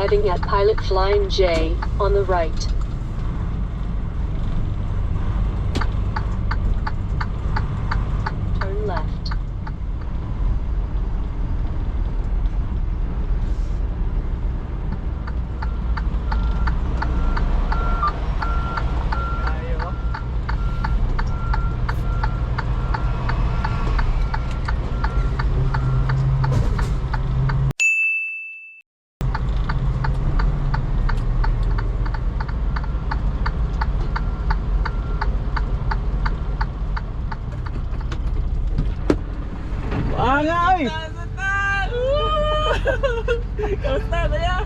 arriving at Pilot Flying J on the right. Turn left. Angay! Kamusta kaya?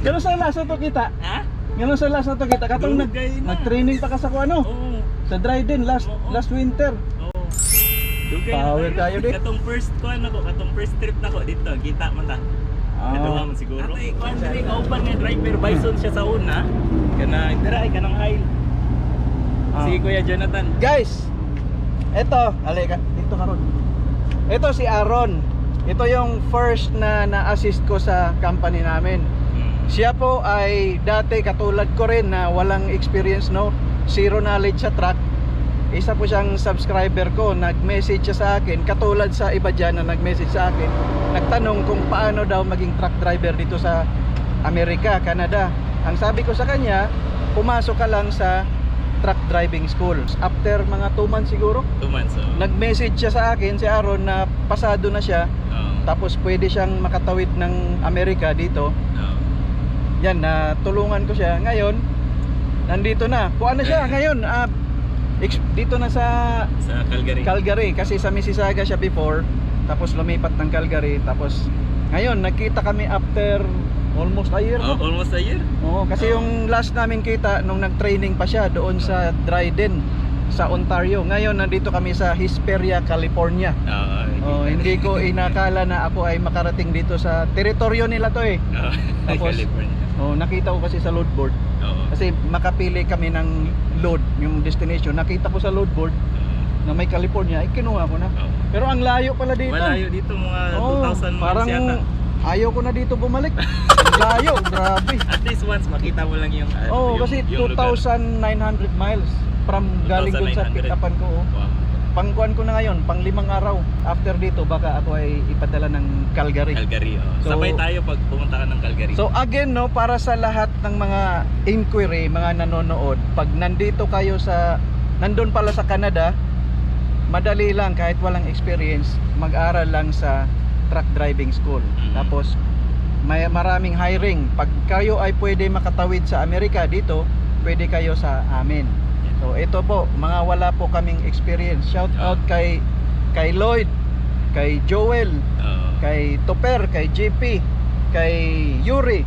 Gano'n sa last na to kita? Ha? Gano'n sa last na to kita? Katong Dugay na. nag-training pa ka sa kuano? Oo. Sa Dryden last winter. Oo. Dugay Power na tayo, di? Katong first kuan ako, katong first trip nako dito, kita man ta. Kaduha man siguro. Atay kuan diri kauban nga driver bison siya sa una. Kana dira kanang aisle. Si Kuya Jonathan. Guys, eto, alika, dito karon. Ito si Aaron. Ito yung first na na-assist ko sa company namin. Siya po ay dati katulad ko rin na walang experience, no? Zero knowledge sa truck. Isa po siyang subscriber ko, nag-message siya sa akin, katulad sa iba dyan na nag-message sa akin, nagtanong kung paano daw maging truck driver dito sa Amerika, Canada. Ang sabi ko sa kanya, pumasok ka lang sa truck driving school. After mga 2 months siguro, 2 months. nag-message siya sa akin, si Aaron, na pasado na siya. Tapos pwede siyang makatawid ng Amerika dito. Yan, tulungan ko siya. Ngayon, nandito na. Kuha na siya ngayon. Dito na sa Calgary. Kasi sa Mississauga siya before. Tapos lumipat ng Calgary. Tapos ngayon, nagkita kami after almost a year. Almost a year? Oo, kasi yung last namin kita nung nag-training pa siya doon sa Dryden sa Ontario. Ngayon nandito kami sa Hesperia, California. Hindi ko inakala na ako ay makarating dito sa teritoryo nila to eh. Tapos nakita ko kasi sa load board. Kasi makapili kami ng load, yung destination. Nakita ko sa load board na may California, ay kinuha ko na. Pero ang layo pala dito. Malayo dito mga 2,000 miles parang yata. Ayaw ko na dito bumalik. Layo, grabe. At least once makita mo lang yung kasi 2,900 miles from galing dun sa 2,900. pick-upan ko. Wow. Pangkuan ko na ngayon, pang 5 araw. After dito, baka ako ay ipadala ng Calgary. So, sabay tayo pag pumunta ka ng Calgary. So again, no, para sa lahat ng mga inquiry, mga nanonood, pag nandito kayo nandun pala sa Canada, madali lang kahit walang experience, mag-aral lang sa truck driving school. Tapos may maraming hiring. Pag kayo ay pwede makatawid sa Amerika dito, pwede kayo sa amin. So ito po, mga wala po kaming experience. Shout out kay Lloyd, kay Joel, kay Topper, kay JP, kay Yuri,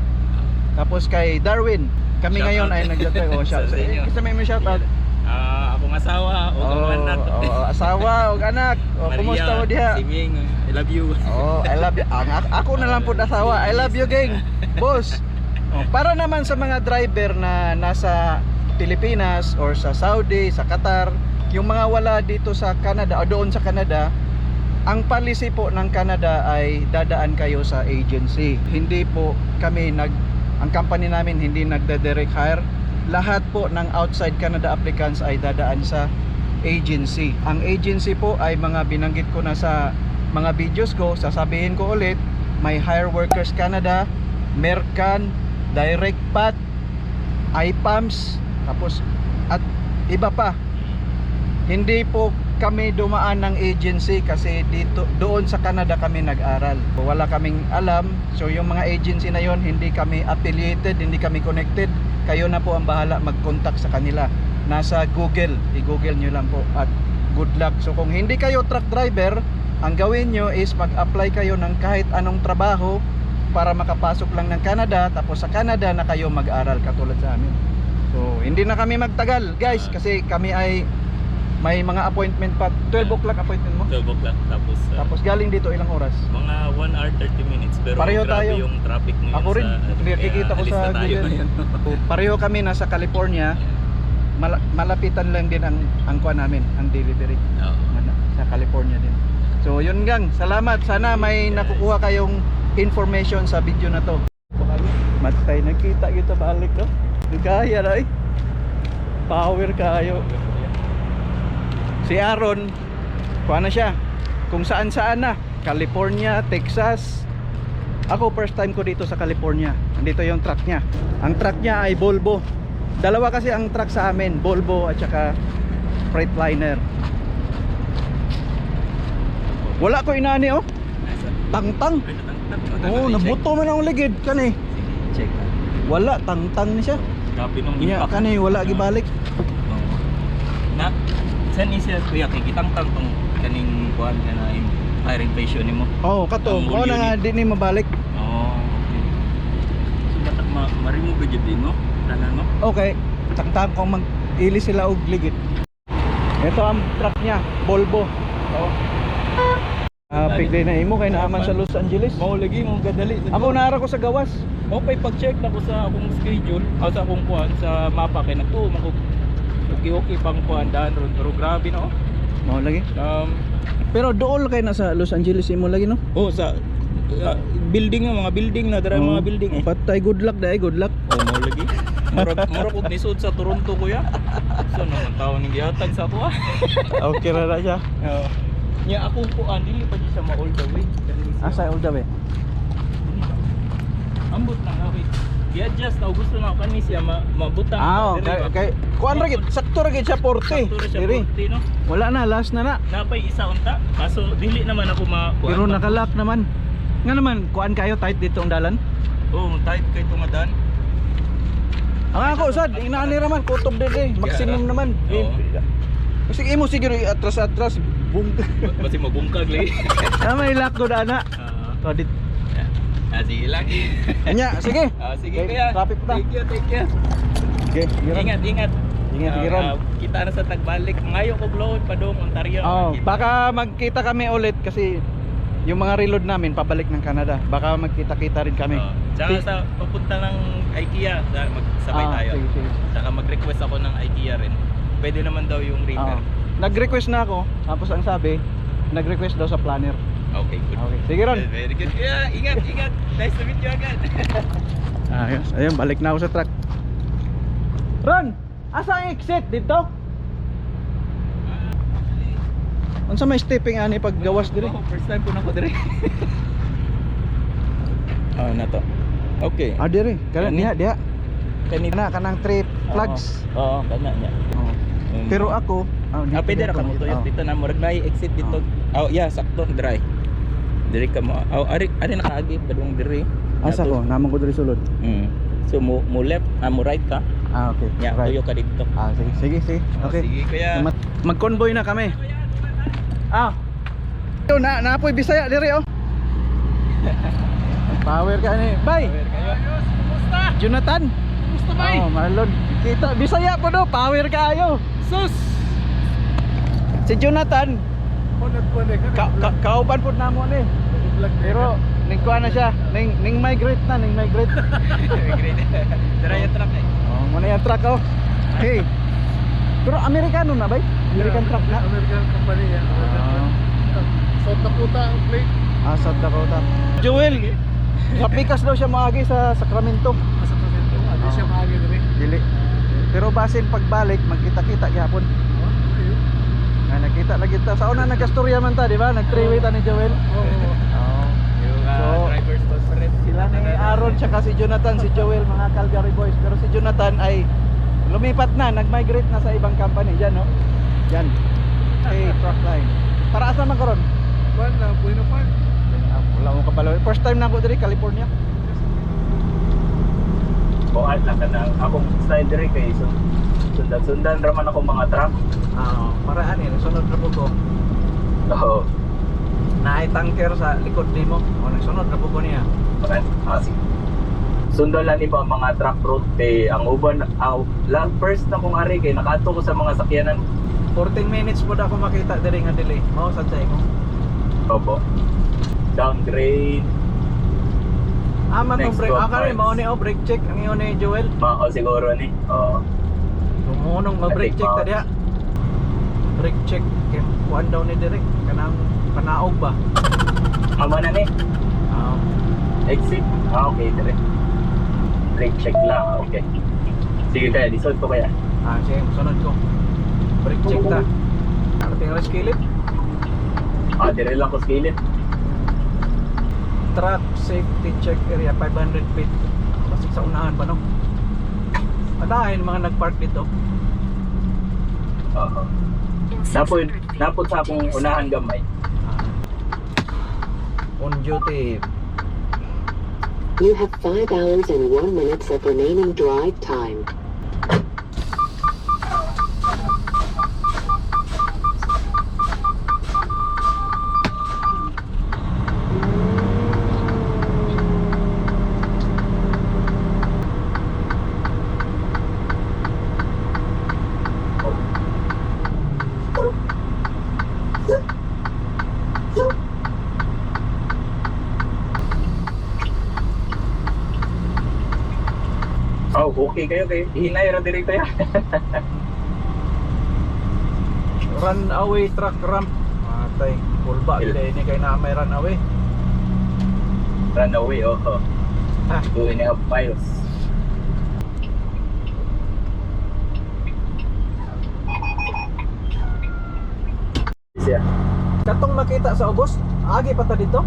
tapos kay Darwin. Kami Shout ngayon out. ay nagtatay. Shout out. Kasi may shout out. Akong asawa, o anak. Asawa o anak. Kumusta mo diha? Si Ming, I love you. I love you. Ako na lang po asawa. I love you, gang. Boss. Para naman sa mga driver na nasa Pilipinas or sa Saudi, sa Qatar, yung mga wala dito sa Canada o doon sa Canada, ang policy po ng Canada ay dadaan kayo sa agency. Hindi po kami ang company namin hindi nagda-direct hire. Lahat po ng outside Canada applicants ay dadaan sa agency. Ang agency po ay mga binanggit ko na sa mga videos ko, sasabihin ko ulit, may Hire Workers Canada, Mercan, Direct Path, IPAMS, tapos at iba pa. Hindi po kami dumaan ng agency kasi doon sa Canada kami nag-aral. Wala kaming alam. So yung mga agency na yon, hindi kami affiliated, hindi kami connected. Kayo na po ang bahala mag-contact sa kanila. Nasa Google, i-google nyo lang po at good luck. So kung hindi kayo truck driver, ang gawin nyo is mag-apply kayo ng kahit anong trabaho para makapasok lang ng Canada, tapos sa Canada na kayo mag-aral katulad sa amin. So hindi na kami magtagal guys, kasi kami ay may mga appointment pa. 12 o'clock appointment mo? 12 o'clock. Tapos galing dito ilang oras? Mga 1 hour 30 minutes. Pero pareho grabe tayo. Yung traffic ngayon. Ako rin, nakikita ko sa Google. Pareho kami nasa California. Malapitan lang din ang kuha namin, ang delivery. Sa California din. So yun gang, salamat. Sana may nakukuha kayong information sa video na to. Matay nakita kita balik no. Kaya na eh. Power kayo. Si Aaron, kuha na siya. Kung saan saan na. California, Texas. Ako first time ko dito sa California. Andito yung truck niya. Ang truck niya ay Volvo. Dalawa kasi ang truck sa amin, Volvo at saka Freightliner. Wala ko inani oh. Tangtang. Oh, nabuto man ang ligid kani. Check. Wala, tangtang ni siya. Grabe nung Nya impact. kani wala gibalik. Na san isya kuya kay kitang-tang tong kaning kuan na yung firing patio nimo. Oh, kato. Ang Oh na nga unit. di ni mabalik. Oh, okay. So ma-remove gyud din no? Tanan no? Okay. Tangtang kung mag-ili sila og ligid. Ito ang truck niya, Volvo. Oh. Pigday na imo kay naaman sa Los Angeles. Mao lagi mo gadali. Ako naara ko sa gawas. Okay, pag-check na ko sa akong schedule, o sa akong kuan sa mapa kay nagtuo man ko okay pang kuan daan ron pero grabe no. Mao lagi. Pero dool kay na sa Los Angeles imo lagi no. Oh sa building mga building na dara mga building eh. Patay good luck dai, good luck. Oh, mao lagi. Mura ko nisod sa Toronto kuya. So naman taon ning gihatag sa ako ah. Okay ra na siya. Oh. Nya akong kuan dili pa di siya ma-all the way. Asa all the way. Ambot na okay. I-adjust na gusto na ako kani siya mabutang. Kay kuan ra gid, sakto ra gid siya 40. Diri. No? Wala na, last na na. Napay isa unta. Kaso dili naman ako Pero nakalak naman. Nga naman, kuan kayo tight dito ang dalan. Oh, tight kay tumadan. Ang ako sad, inaani raman kutob dede, maximum naman. Oo. Kasi imo siguro atras-atras bung. Basi mabungkag lagi. May lock ko na. Oh, dit. Sige lang. Nya, sige. Sige Okay, kuya. traffic pa. Thank you. Okay, Ingat. Ingat, Giron. Kita na sa tagbalik. Ngayon ko vlog pa dong Ontario. Oh, Kita. baka magkita kami ulit kasi yung mga reload namin pabalik ng Canada. Baka magkita-kita rin kami. Tsaka sa papunta ng IKEA, magsabay tayo. Sige. Tsaka mag-request ako ng IKEA rin. Pwede naman daw yung repair. Nag-request na ako, tapos ang sabi, nag-request daw sa planner. Okay, good. Okay, sige Ron. Very good. Yeah, ingat. Nice to meet you again. Ayun, balik na ako sa truck. Ron, asa ang exit dito? Unsa may stepping ani pag gawas diri? First time ko na ko dire. Na to. Okay. Diri, kana Kani? diha. Kani Kanang trip flags. Oo, kana niya. Oh. Pero ako, pwede ra ka mo to dito na murag may exit dito. Oh, yeah, sakto dry. Diri ka mo. Oh, ari nakaagi padung diri. asa ko, naman ko diri sulod. So mo left, mo right ka. Okay. Yeah, right. tuyo ka dito. Sige. Okay. Sige kuya. Mag-convoy na kami. Yo naapoy Bisaya diri oh. Power ka ni. Bye. Kumusta? Jonathan. Kumusta bay? Oh, Marlon. Kita Bisaya po do, power kayo. Sus. Si Jonathan. Kauban po namo ni. Pero ning kuha na siya, ning migrate. Dara yung truck eh. Oh, mo na yung truck oh. Hey. Pero Amerikano na bay? American truck na. American company yan. South Dakota ang plate. South Dakota. Joel. Sa Pikas daw siya maagi sa Sacramento. Sa Sacramento. Hindi siya maagi na rin. Dili. Pero basin pagbalik magkita-kita gyapon. Ayun. Nakita lagi ta. Sa una nagkastorya man ta, di ba? Nag-three-way ta ni Joel. Oo. Yung So, driver's conference Sila ni Aaron tsaka si Jonathan, si Joel, mga Calgary boys. Pero si Jonathan ay lumipat na, nag-migrate na sa ibang company. Diyan, no? Diyan. Hey, Truckline. Para asa man karon? Kuwan na, Buena Park. Wala mo kabalo. First time na ako diri California. Buhat lang ka na akong style dire kay sundan raman ako mga truck. Para ani, sunod na po ko. Oo. Naay tanker sa likod nimo. O nagsunod na po ko niya. Sige. Sundan lang ni ba mga truck route kay ang uban lang first na kong ari kay nakaadto ko sa mga sakyanan. 14 minutes po ako makita diri nga delay. Mao sad sa imo. Opo. Downgrade. Man Next tong brake. stop, Kare Mars. mao ni brake check ang iyon ni Joel. Mao siguro ni. Oo. Tumunong mag-brake check ta diha. Brake check kay kuan daw ni diri kanang panaog ba. Ama na ni. Ah. Exit. Okay dire. Brake check lang, okay. Sige kaya, disod ko kaya. Sige, sunod ko. Brake check ta. Arating rin skillet. Dire lang ko skillet. Track safety check area 500 feet. Basig sa unahan pa no. Adahin mga nagpark dito. Oo. Napod sa akong unahan gamay. On duty. You have 5 hours and 1 minute of remaining drive time. Oh, okay kayo kayo. Hinay ra diri kaya. Run away truck ramp. Matay. Pulba. Hindi kayo na may run away. Run away, oh. 2.5 miles. Siya. Katong makita sa ubos, agi pa ta dito.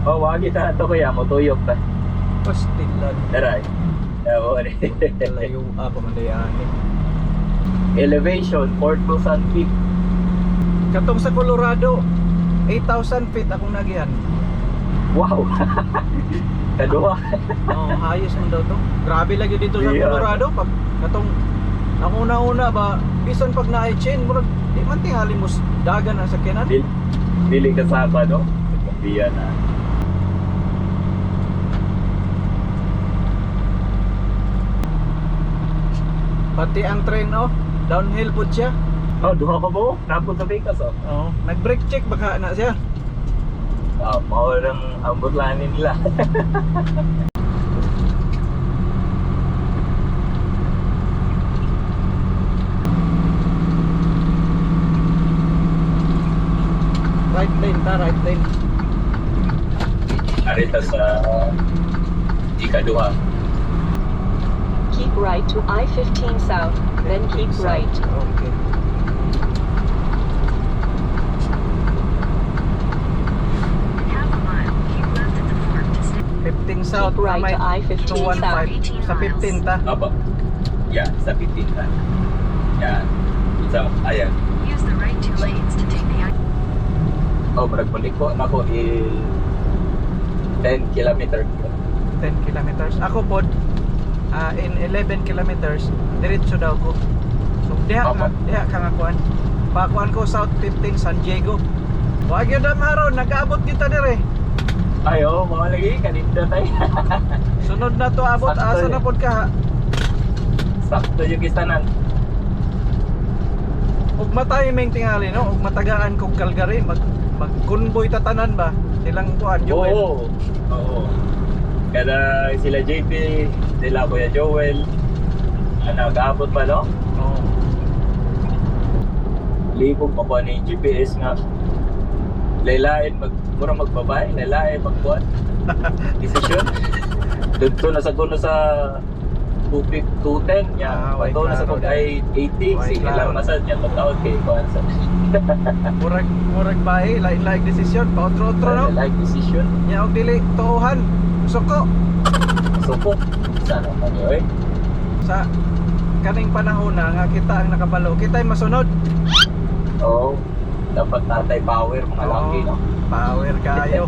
Oh, wagi ta to kuya mo tuyok ta. Pastilan. Daray. Oo, Layo pa man dayani. elevation 4,000 feet. Katong sa Colorado, 8,000 feet akong nagihan. Wow. Kaduha. Oh, hayos man daw to. Grabe lagi dito sa Yeah. Colorado pag katong ang una-una ba bisan pag naay chain murag di man tingali mo dagan ang sakyanan. Dili ka sa pa no? Biya na. Pati ang train oh, downhill pud siya. Oh, duha ka mo. Napod sa Vegas oh. Oh, nag-brake check baka na siya. Mao lang ang butlanin nila. Right lane ta, right lane. Arita sa ikaduha. Keep right to I-15 south, then keep right. Okay. Half a mile, keep left at the fork to stay. 15 south Keep right may to I-15 south. 215 sa 15 ta. Apa? Yeah, sa 15 ka. Yan. Isa, ayan. Use the right 2 lanes to take the Oh, maragpulik ko. Nako, 10 kilometer. 10 kilometers. Ako pod in 11 kilometers diretso daw ko. So diha ka nga kuan. Pakuan ko South 15 San Diego. Wag yun na maron, nag-aabot kita dire. Ay, oh, mga lagi. Kanina tayo. Sunod na to abot, Sakto asa yun. na pod ka. Sakto yung kistanan. Ug matiming tingali no, ug matagaan kog Calgary, mag-convoy tatanan ba? Silang kuan Joel. Oo. Oo. Kada sila JP, sila Kuya Joel. Nag-aabot pa, no? Oh. Libog pa ni GPS nga. Lailain mura magbabay, lailain magbuhat. Desisyon. Dito na sa kuno sa 210 nya. White Pato na sa Claro kung ay 80. White Sige Claro. lang masad niya pagtaon kay kuan sa. Murag lain-lain desisyon, pautro-utro no. Like decision. Nya og dili tuuhan. Suko Supok. Sana man yun, eh. sa kaning panahon na nga kita ang nakabalo, kita'y masunod. Oo. Dapat natay power mga laki, no? Power kayo.